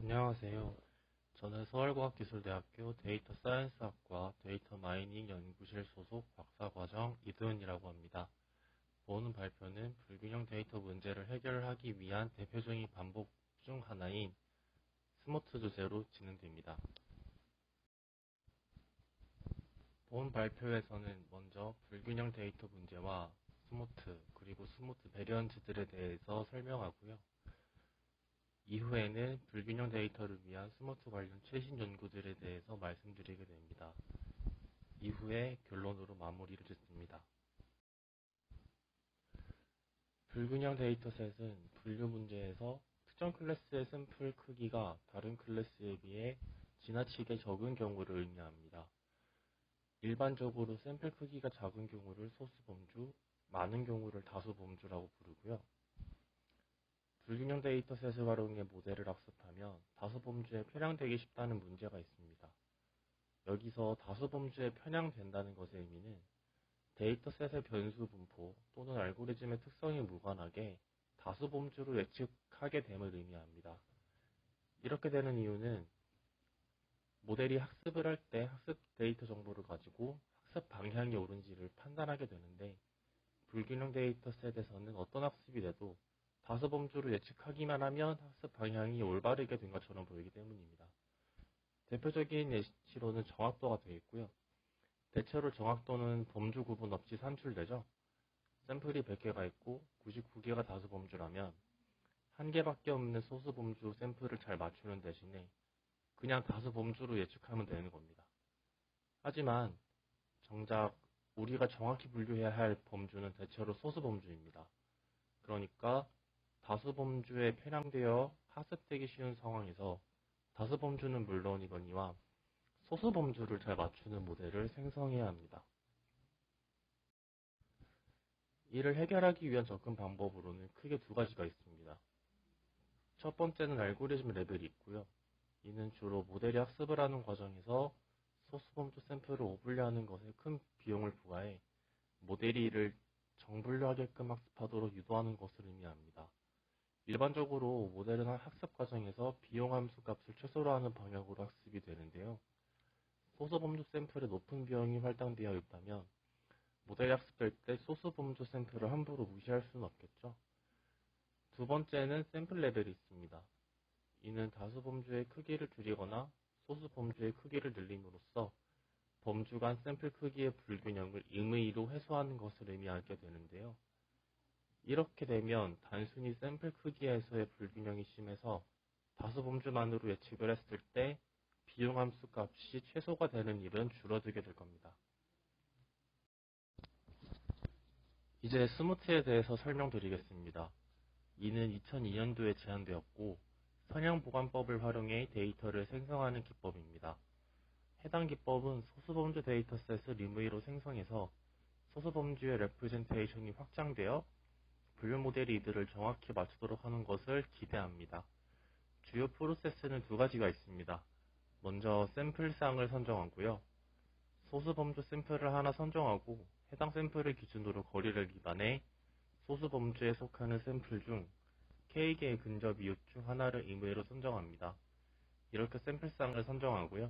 안녕하세요. 저는 서울과학기술대학교 데이터 사이언스학과 데이터 마이닝 연구실 소속 박사과정 이도현이라고 합니다. 오늘 발표는 불균형 데이터 문제를 해결하기 위한 대표적인 방법 중 하나인 스모트 주제로 진행됩니다. 본 발표에서는 먼저 불균형 데이터 문제와 스모트 그리고 스모트 베리언트들에 대해서 설명하고요. 이후에는 불균형 데이터를 위한 스모트 관련 최신 연구들에 대해서 말씀드리게 됩니다. 이후에 결론으로 마무리를 짓습니다. 불균형 데이터셋은 분류 문제에서 특정 클래스의 샘플 크기가 다른 클래스에 비해 지나치게 적은 경우를 의미합니다. 일반적으로 샘플 크기가 작은 경우를 소수범주, 많은 경우를 다수범주라고 부르고요. 불균형 데이터셋을 활용해 모델을 학습하면 다수범주에 편향되기 쉽다는 문제가 있습니다. 여기서 다수범주에 편향된다는 것의 의미는 데이터셋의 변수 분포 또는 알고리즘의 특성에 무관하게 다수범주로 예측하게 됨을 의미합니다. 이렇게 되는 이유는 모델이 학습을 할 때 학습 데이터 정보를 가지고 학습 방향이 옳은지를 판단하게 되는데 불균형 데이터셋에서는 어떤 학습이 돼도 다수범주로 예측하기만 하면 학습 방향이 올바르게 된 것처럼 보이기 때문입니다. 대표적인 예시로는 정확도가 되겠고요. 대체로 정확도는 범주 구분 없이 산출되죠. 샘플이 100개가 있고 99개가 다수범주라면 1개밖에 없는 소수범주 샘플을 잘 맞추는 대신에 그냥 다수범주로 예측하면 되는 겁니다. 하지만 정작 우리가 정확히 분류해야 할 범주는 대체로 소수범주입니다. 그러니까 다수범주에 편향되어 학습되기 쉬운 상황에서 다수범주는 물론이거니와 소수범주를 잘 맞추는 모델을 생성해야 합니다. 이를 해결하기 위한 접근 방법으로는 크게 두 가지가 있습니다. 첫 번째는 알고리즘 레벨이 있고요. 이는 주로 모델이 학습을 하는 과정에서 소수범주 샘플을 오분류하는 것에 큰 비용을 부과해 모델이 이를 정분류하게끔 학습하도록 유도하는 것을 의미합니다. 일반적으로 모델은 학습 과정에서 비용 함수 값을 최소로 하는 방향으로 학습이 되는데요. 소수범주 샘플에 높은 비용이 할당되어 있다면 모델이 학습될 때 소수범주 샘플을 함부로 무시할 수는 없겠죠. 두 번째는 샘플 레벨이 있습니다. 이는 다수범주의 크기를 줄이거나 소수범주의 크기를 늘림으로써 범주 간 샘플 크기의 불균형을 임의로 해소하는 것을 의미하게 되는데요. 이렇게 되면 단순히 샘플 크기에서의 불균형이 심해서 다수범주만으로 예측을 했을 때 비용함수 값이 최소가 되는 일은 줄어들게 될 겁니다. 이제 스모트에 대해서 설명드리겠습니다. 이는 2002년도에 제안되었고 선형보관법을 활용해 데이터를 생성하는 기법입니다. 해당 기법은 소수범주 데이터셋을 임의로 생성해서 소수범주의 레프레젠테이션이 확장되어 분류 모델이 이들을 정확히 맞추도록 하는 것을 기대합니다. 주요 프로세스는 두 가지가 있습니다. 먼저 샘플상을 선정하고요. 소수범주 샘플을 하나 선정하고 해당 샘플을 기준으로 거리를 기반해 소수범주에 속하는 샘플 중 K개의 근접 이웃 중 하나를 임의로 선정합니다. 이렇게 샘플상을 선정하고요.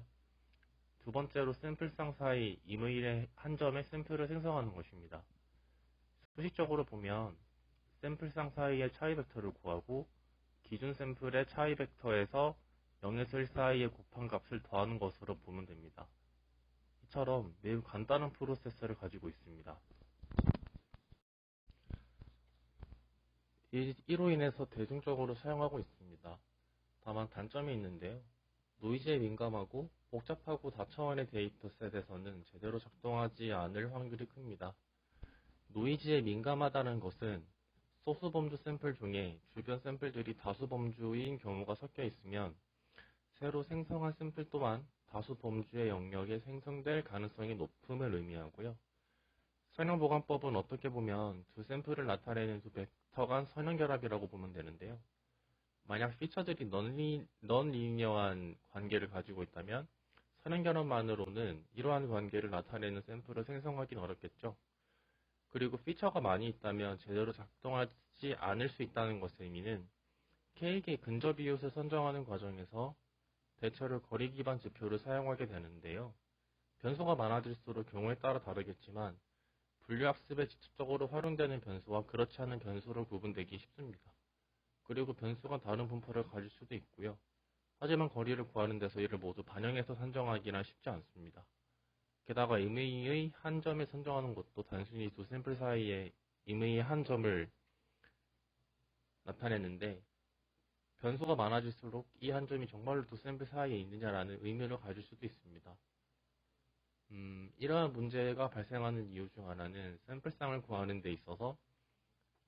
두 번째로 샘플상 사이 임의의 한 점의 샘플을 생성하는 것입니다. 수식적으로 보면 샘플상 사이의 차이 벡터를 구하고 기준 샘플의 차이 벡터에서 0에서 1 사이의 곱한 값을 더하는 것으로 보면 됩니다. 이처럼 매우 간단한 프로세스를 가지고 있습니다. 이로 인해서 대중적으로 사용하고 있습니다. 다만 단점이 있는데요. 노이즈에 민감하고 복잡하고 다차원의 데이터셋에서는 제대로 작동하지 않을 확률이 큽니다. 노이즈에 민감하다는 것은 소수범주 샘플 중에 주변 샘플들이 다수범주인 경우가 섞여 있으면 새로 생성한 샘플 또한 다수범주의 영역에 생성될 가능성이 높음을 의미하고요. 선형보관법은 어떻게 보면 두 샘플을 나타내는 두 벡터 간 선형결합이라고 보면 되는데요. 만약 피처들이 넌리니어한 관계를 가지고 있다면 선형결합만으로는 이러한 관계를 나타내는 샘플을 생성하기는 어렵겠죠. 그리고 피처가 많이 있다면 제대로 작동하지 않을 수 있다는 것의 의미는 K에게 근접 이웃을 선정하는 과정에서 대체로 거리 기반 지표를 사용하게 되는데요. 변수가 많아질수록 경우에 따라 다르겠지만 분류학습에 직접적으로 활용되는 변수와 그렇지 않은 변수로 구분되기 쉽습니다. 그리고 변수가 다른 분포를 가질 수도 있고요. 하지만 거리를 구하는 데서 이를 모두 반영해서 선정하기는 쉽지 않습니다. 게다가 임의의 한 점을 선정하는 것도 단순히 두 샘플 사이에 임의의 한 점을 나타내는데 변수가 많아질수록 이 한 점이 정말로 두 샘플 사이에 있느냐라는 의문을 가질 수도 있습니다. 이러한 문제가 발생하는 이유 중 하나는 샘플상을 구하는 데 있어서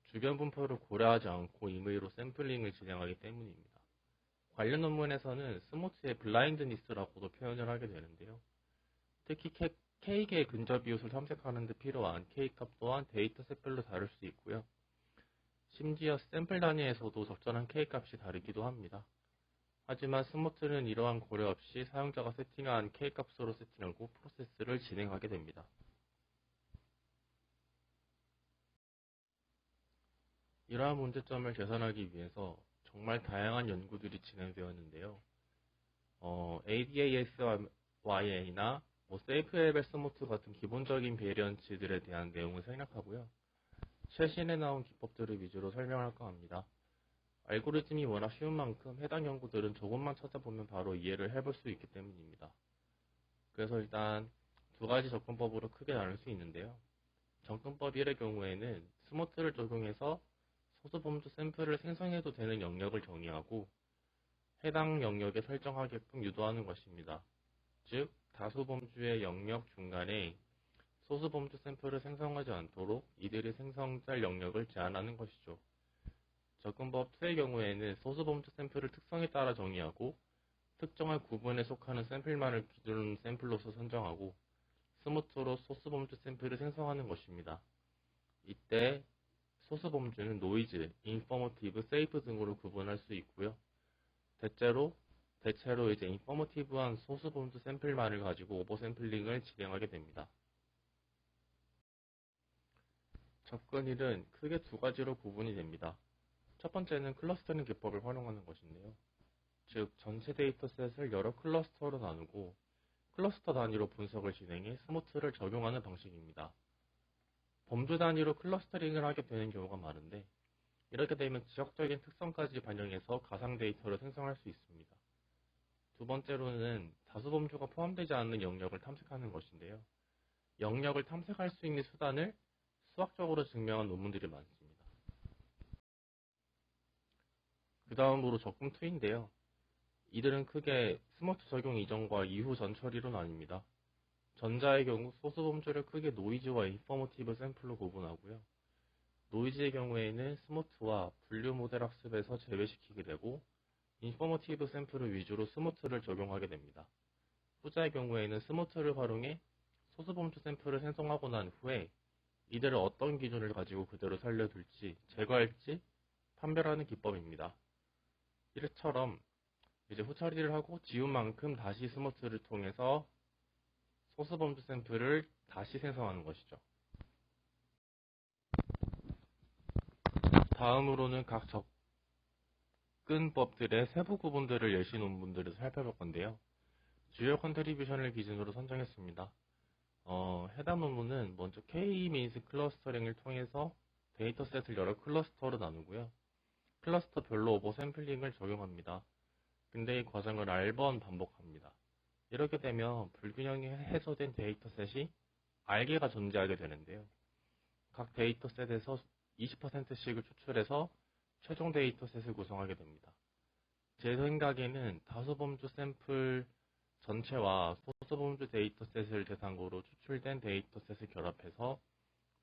주변 분포를 고려하지 않고 임의로 샘플링을 진행하기 때문입니다. 관련 논문에서는 스모트의 블라인드니스라고도 표현을 하게 되는데요. 특히 K계의 근접 이웃을 탐색하는 데 필요한 K값 또한 데이터셋별로 다를 수 있고요. 심지어 샘플 단위에서도 적절한 K값이 다르기도 합니다. 하지만 스모트는 이러한 고려 없이 사용자가 세팅한 K값으로 세팅하고 프로세스를 진행하게 됩니다. 이러한 문제점을 개선하기 위해서 정말 다양한 연구들이 진행되었는데요. ADASYA나 세이프LL 스모트 같은 기본적인 베리언츠들에 대한 내용을 생략하고요. 최신에 나온 기법들을 위주로 설명할까 합니다. 알고리즘이 워낙 쉬운 만큼 해당 연구들은 조금만 찾아보면 바로 이해를 해볼 수 있기 때문입니다. 그래서 일단 두 가지 접근법으로 크게 나눌 수 있는데요. 접근법 1의 경우에는 스모트를 적용해서 소수범주 샘플을 생성해도 되는 영역을 정의하고 해당 영역에 설정하게끔 유도하는 것입니다. 즉, 다수범주의 영역 중간에 소수범주 샘플을 생성하지 않도록 이들이 생성될 영역을 제한하는 것이죠. 접근법 2의 경우에는 소수범주 샘플을 특성에 따라 정의하고 특정한 구분에 속하는 샘플만을 기준 샘플로서 선정하고 스모트로 소수범주 샘플을 생성하는 것입니다. 이때 소수범주는 노이즈, 인포머티브, 세이프 등으로 구분할 수 있고요. 대체로 인포머티브한 소수범주 샘플만을 가지고 오버샘플링을 진행하게 됩니다. 접근 1은 크게 두 가지로 구분이 됩니다. 첫 번째는 클러스터링 기법을 활용하는 것인데요. 즉, 전체 데이터셋을 여러 클러스터로 나누고 클러스터 단위로 분석을 진행해 스모트를 적용하는 방식입니다. 범주 단위로 클러스터링을 하게 되는 경우가 많은데 이렇게 되면 지역적인 특성까지 반영해서 가상 데이터를 생성할 수 있습니다. 두 번째로는 다수범주가 포함되지 않는 영역을 탐색하는 것인데요. 영역을 탐색할 수 있는 수단을 수학적으로 증명한 논문들이 많습니다. 그 다음으로 접근 2인데요. 이들은 크게 스모트 적용 이전과 이후 전 처리로 나뉩니다. 전자의 경우 소수범주를 크게 노이즈와 인포머티브 샘플로 구분하고요. 노이즈의 경우에는 스모트와 분류 모델 학습에서 제외시키게 되고 인포머티브 샘플을 위주로 스모트를 적용하게 됩니다. 후자의 경우에는 스모트를 활용해 소수범주 샘플을 생성하고 난 후에 이들을 어떤 기준을 가지고 그대로 살려둘지 제거할지 판별하는 기법입니다. 이처럼 이제 후처리를 하고 지운 만큼 다시 스모트를 통해서 소수범주 샘플을 다시 생성하는 것이죠. 다음으로는 각 접근법들의 세부 구분들을 예시 논문들에서 살펴볼 건데요. 주요 컨트리뷰션을 기준으로 선정했습니다. 해당 논문은 먼저 K-means 클러스터링을 통해서 데이터셋을 여러 클러스터로 나누고요. 클러스터별로 오버샘플링을 적용합니다. 근데 이 과정을 R번 반복합니다. 이렇게 되면 불균형이 해소된 데이터셋이 R개가 존재하게 되는데요. 각 데이터셋에서 20%씩을 추출해서 최종 데이터셋을 구성하게 됩니다. 제 생각에는 다수범주 샘플 전체와 소수범주 데이터셋을 대상으로 추출된 데이터셋을 결합해서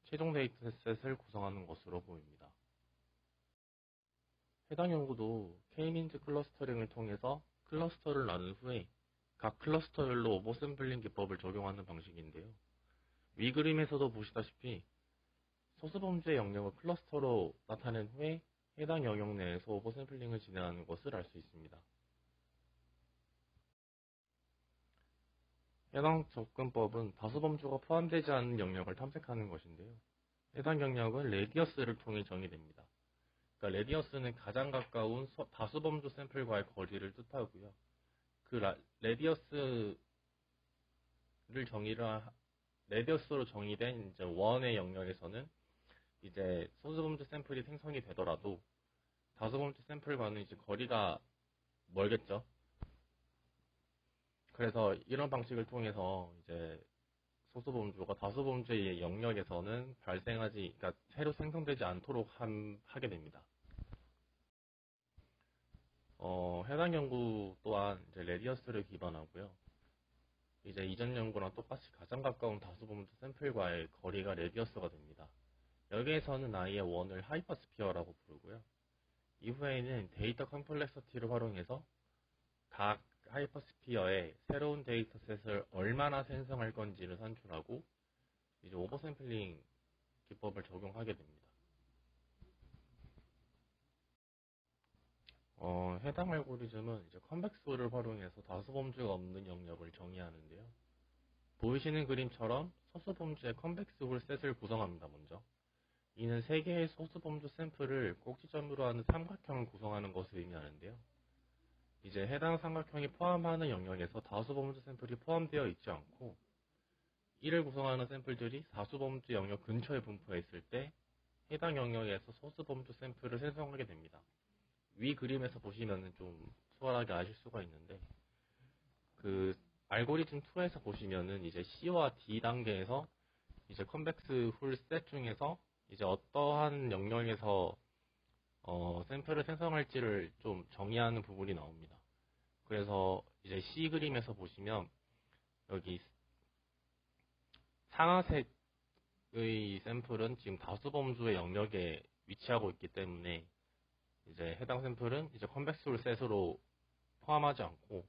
최종 데이터셋을 구성하는 것으로 보입니다. 해당 연구도 K-means 클러스터링을 통해서 클러스터를 나눈 후에 각 클러스터별로 오버샘플링 기법을 적용하는 방식인데요. 위 그림에서도 보시다시피 소수범주의 영역을 클러스터로 나타낸 후에 해당 영역 내에서 오버샘플링을 진행하는 것을 알 수 있습니다. 해당 접근법은 다수범주가 포함되지 않는 영역을 탐색하는 것인데요. 해당 영역은 레디어스를 통해 정의됩니다. 그러니까 레디어스는 가장 가까운 다수범주 샘플과의 거리를 뜻하고요. 레디어스를 레디어스로 정의된 이제 원의 영역에서는 이제 소수범주 샘플이 생성이 되더라도 다수범주 샘플과는 이제 거리가 멀겠죠. 그래서 이런 방식을 통해서 이제 소수범주가 다수범주의 영역에서는 그러니까 새로 생성되지 않도록 하게 됩니다. 해당 연구 또한 이제 레디어스를 기반하고요. 이제 이전 연구랑 똑같이 가장 가까운 다수범주 샘플과의 거리가 레디어스가 됩니다. 여기에서는 아예 원을 하이퍼스피어라고 부르고요. 이후에는 데이터 컴플렉서티를 활용해서 각 하이퍼스피어에 새로운 데이터셋을 얼마나 생성할 건지를 산출하고 이제 오버샘플링 기법을 적용하게 됩니다. 해당 알고리즘은 이제 컨벡스를 활용해서 다수범주가 없는 영역을 정의하는데요. 보이시는 그림처럼 소수범주의 컨벡스 홀셋을 구성합니다. 먼저 이는 3개의 소수범주 샘플을 꼭지점으로 하는 삼각형을 구성하는 것을 의미하는데요. 이제 해당 삼각형이 포함하는 영역에서 다수범주 샘플이 포함되어 있지 않고 이를 구성하는 샘플들이 다수범주 영역 근처에 분포해 있을 때 해당 영역에서 소수범주 샘플을 생성하게 됩니다. 위 그림에서 보시면 좀 수월하게 아실 수가 있는데 그 알고리즘 2에서 보시면은 이제 C와 D 단계에서 이제 컨벡스 홀셋 중에서 이제 어떠한 영역에서 샘플을 생성할지를 좀 정의하는 부분이 나옵니다. 그래서 이제 C 그림에서 보시면 여기 상하색의 샘플은 지금 다수범주의 영역에 위치하고 있기 때문에 이제 해당 샘플은 이제 컨벡스 홀셋으로 포함하지 않고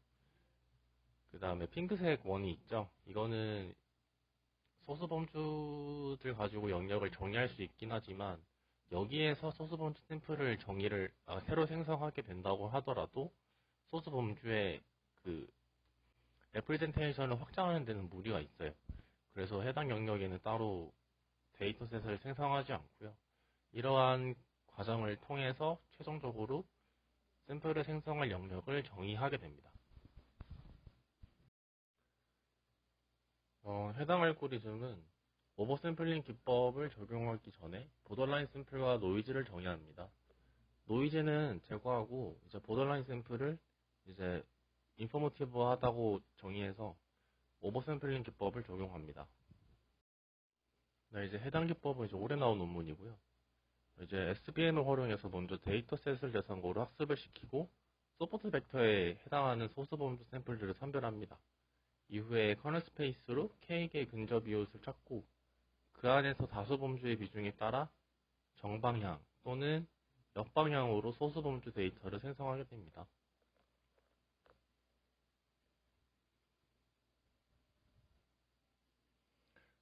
그 다음에 핑크색 원이 있죠. 이거는 소수범주들 가지고 영역을 정의할 수 있긴 하지만 여기에서 소수범주 샘플을 새로 생성하게 된다고 하더라도 소수범주의 그 레프레젠테이션을 확장하는 데는 무리가 있어요. 그래서 해당 영역에는 따로 데이터셋을 생성하지 않고요. 이러한 과정을 통해서 최종적으로 샘플을 생성할 영역을 정의하게 됩니다. 해당 알고리즘은 오버샘플링 기법을 적용하기 전에 보더라인 샘플과 노이즈를 정의합니다. 노이즈는 제거하고 이제 보더라인 샘플을 이제 인포머티브하다고 정의해서 오버샘플링 기법을 적용합니다. 네, 이제 해당 기법은 이제 올해 나온 논문이고요. 이제 SVM을 활용해서 먼저 데이터셋을 대상으로 학습을 시키고 서포트 벡터에 해당하는 소수범주 샘플들을 선별합니다. 이후에 커널 스페이스로 K개의 근접 이웃을 찾고 그 안에서 다수범주의 비중에 따라 정방향 또는 역방향으로 소수범주 데이터를 생성하게 됩니다.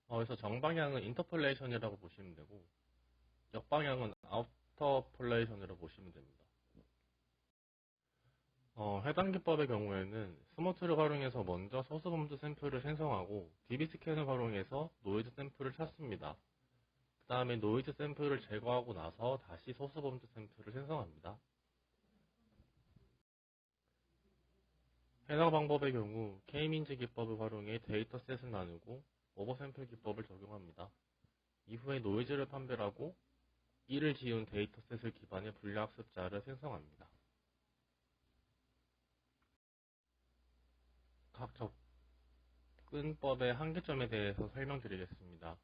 그래서 정방향은 인터폴레이션이라고 보시면 되고 역방향은 아우터폴레이션이라고 보시면 됩니다. 해당 기법의 경우에는 스모트를 활용해서 먼저 소수범주 샘플을 생성하고 DB 스캔을 활용해서 노이즈 샘플을 찾습니다. 그 다음에 노이즈 샘플을 제거하고 나서 다시 소수범주 샘플을 생성합니다. 해당 방법의 경우 K-민즈 기법을 활용해 데이터셋을 나누고 오버샘플 기법을 적용합니다. 이후에 노이즈를 판별하고 이를 지운 데이터셋을 기반해 분류학습자를 생성합니다. 각 접근법의 한계점에 대해서 설명드리겠습니다.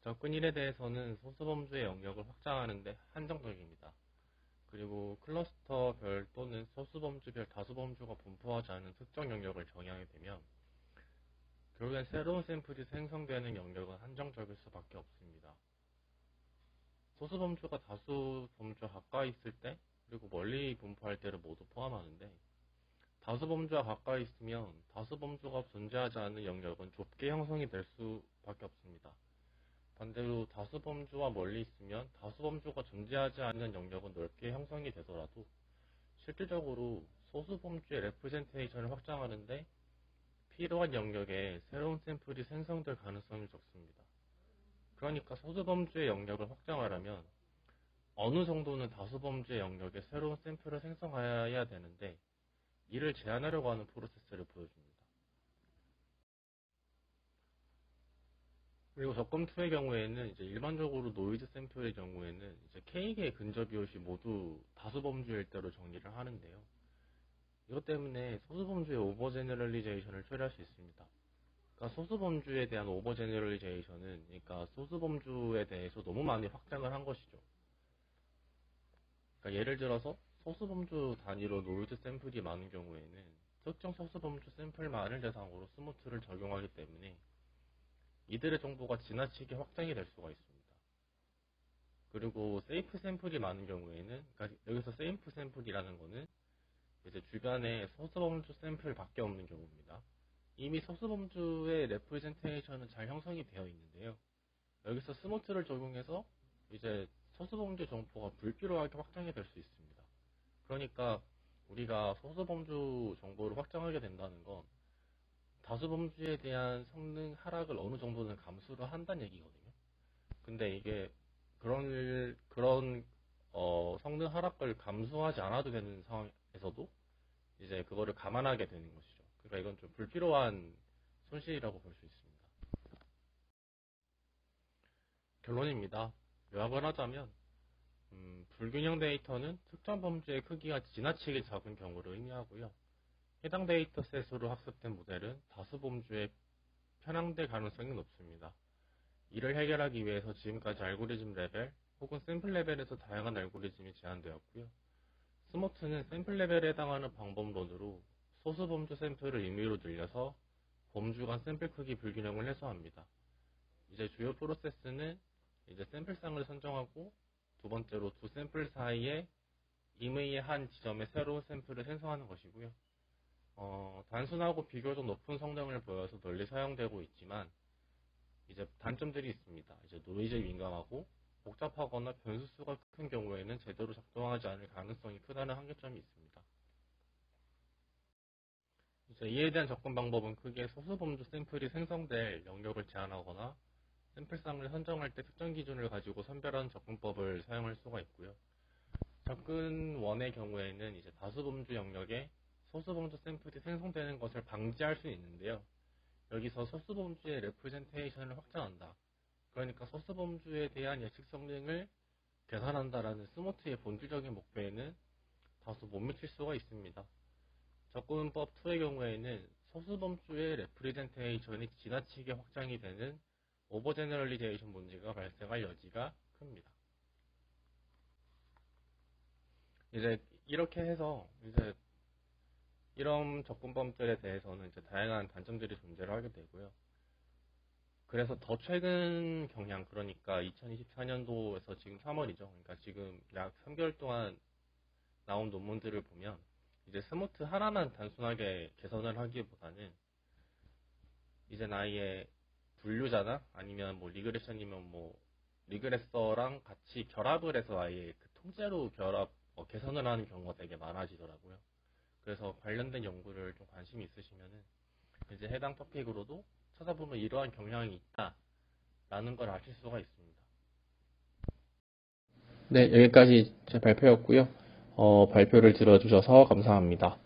접근 1에 대해서는 소수범주의 영역을 확장하는 데 한정적입니다. 그리고 클러스터별 또는 소수범주별 다수범주가 분포하지 않은 특정 영역을 정의하게 되면 결국엔 새로운 샘플이 생성되는 영역은 한정적일 수밖에 없습니다. 소수범주가 다수범주와 가까이 있을 때 그리고 멀리 분포할 때를 모두 포함하는데 다수범주와 가까이 있으면 다수범주가 존재하지 않는 영역은 좁게 형성이 될 수밖에 없습니다. 반대로 다수범주와 멀리 있으면 다수범주가 존재하지 않는 영역은 넓게 형성이 되더라도 실질적으로 소수범주의 레프레젠테이션을 확장하는데 필요한 영역에 새로운 샘플이 생성될 가능성이 적습니다. 그러니까 소수범주의 영역을 확장하려면 어느 정도는 다수범주의 영역에 새로운 샘플을 생성해야 되는데 이를 제한하려고 하는 프로세스를 보여줍니다. 그리고 접근2의 경우에는 이제 일반적으로 노이즈 샘플의 경우에는 이제 K개의 근접 이웃이 모두 다수범주일 대로 정리를 하는데요. 이것 때문에 소수범주의 오버제너럴리제이션을 처리할 수 있습니다. 그러니까 소수범주에 대한 오버제너럴리제이션은 그러니까 소수범주에 대해서 너무 많이 확장을 한 것이죠. 그러니까 예를 들어서 소수범주 단위로 노이즈 샘플이 많은 경우에는 특정 소수범주 샘플만을 대상으로 스무트를 적용하기 때문에 이들의 정보가 지나치게 확장이 될 수가 있습니다. 그리고 세이프 샘플이 많은 경우에는, 그러니까 여기서 세이프 샘플이라는 거는 이제 주변에 소수범주 샘플 밖에 없는 경우입니다. 이미 소수범주의 레프레젠테이션은 잘 형성이 되어 있는데요. 여기서 스무트를 적용해서 이제 소수범주 정보가 불필요하게 확장이 될 수 있습니다. 그러니까 우리가 소수범주 정보를 확장하게 된다는 건 다수범주에 대한 성능 하락을 어느 정도는 감수를 한다는 얘기거든요. 근데 이게 그런 성능 하락을 감수하지 않아도 되는 상황에서도 이제 그거를 감안하게 되는 것이죠. 그러니까 이건 좀 불필요한 손실이라고 볼 수 있습니다. 결론입니다. 요약을 하자면 불균형 데이터는 특정 범주의 크기가 지나치게 작은 경우를 의미하고요. 해당 데이터셋으로 학습된 모델은 다수 범주에 편향될 가능성이 높습니다. 이를 해결하기 위해서 지금까지 알고리즘 레벨 혹은 샘플 레벨에서 다양한 알고리즘이 제안되었고요. 스모트는 샘플 레벨에 해당하는 방법론으로 소수 범주 샘플을 임의로 늘려서 범주 간 샘플 크기 불균형을 해소합니다. 이제 주요 프로세스는 이제 샘플상을 선정하고 두 번째로 두 샘플 사이에 임의의 한 지점에 새로운 샘플을 생성하는 것이고요. 단순하고 비교적 높은 성능을 보여서 널리 사용되고 있지만 이제 단점들이 있습니다. 이제 노이즈에 민감하고 복잡하거나 변수수가 큰 경우에는 제대로 작동하지 않을 가능성이 크다는 한계점이 있습니다. 이제 이에 대한 접근 방법은 크게 소수범주 샘플이 생성될 영역을 제한하거나 샘플상을 선정할 때 특정 기준을 가지고 선별하는 접근법을 사용할 수가 있고요. 접근 1의 경우에는 이제 다수범주 영역에 소수범주 샘플이 생성되는 것을 방지할 수 있는데요. 여기서 소수범주의 레프레젠테이션을 확장한다. 그러니까 소수범주에 대한 예측 성능을 계산한다라는 스모트의 본질적인 목표에는 다소 못 미칠 수가 있습니다. 접근법 2의 경우에는 소수범주의 레프레젠테이션이 지나치게 확장이 되는 오버제너럴리제이션 문제가 발생할 여지가 큽니다. 이제 이렇게 해서 이제 이런 접근법들에 대해서는 이제 다양한 단점들이 존재를 하게 되고요. 그래서 더 최근 경향, 그러니까 2024년도에서 지금 3월이죠. 그러니까 지금 약 3개월 동안 나온 논문들을 보면 이제 스모트 하나만 단순하게 개선을 하기보다는 이제 아예 분류자나 아니면 뭐 리그레션이면 뭐 리그레서랑 같이 결합을 해서 아예 그 통째로 개선을 하는 경우가 되게 많아지더라고요. 그래서 관련된 연구를 좀 관심이 있으시면은 이제 해당 토픽으로도 찾아보면 이러한 경향이 있다라는 걸 아실 수가 있습니다. 네, 여기까지 제 발표였고요. 발표를 들어주셔서 감사합니다.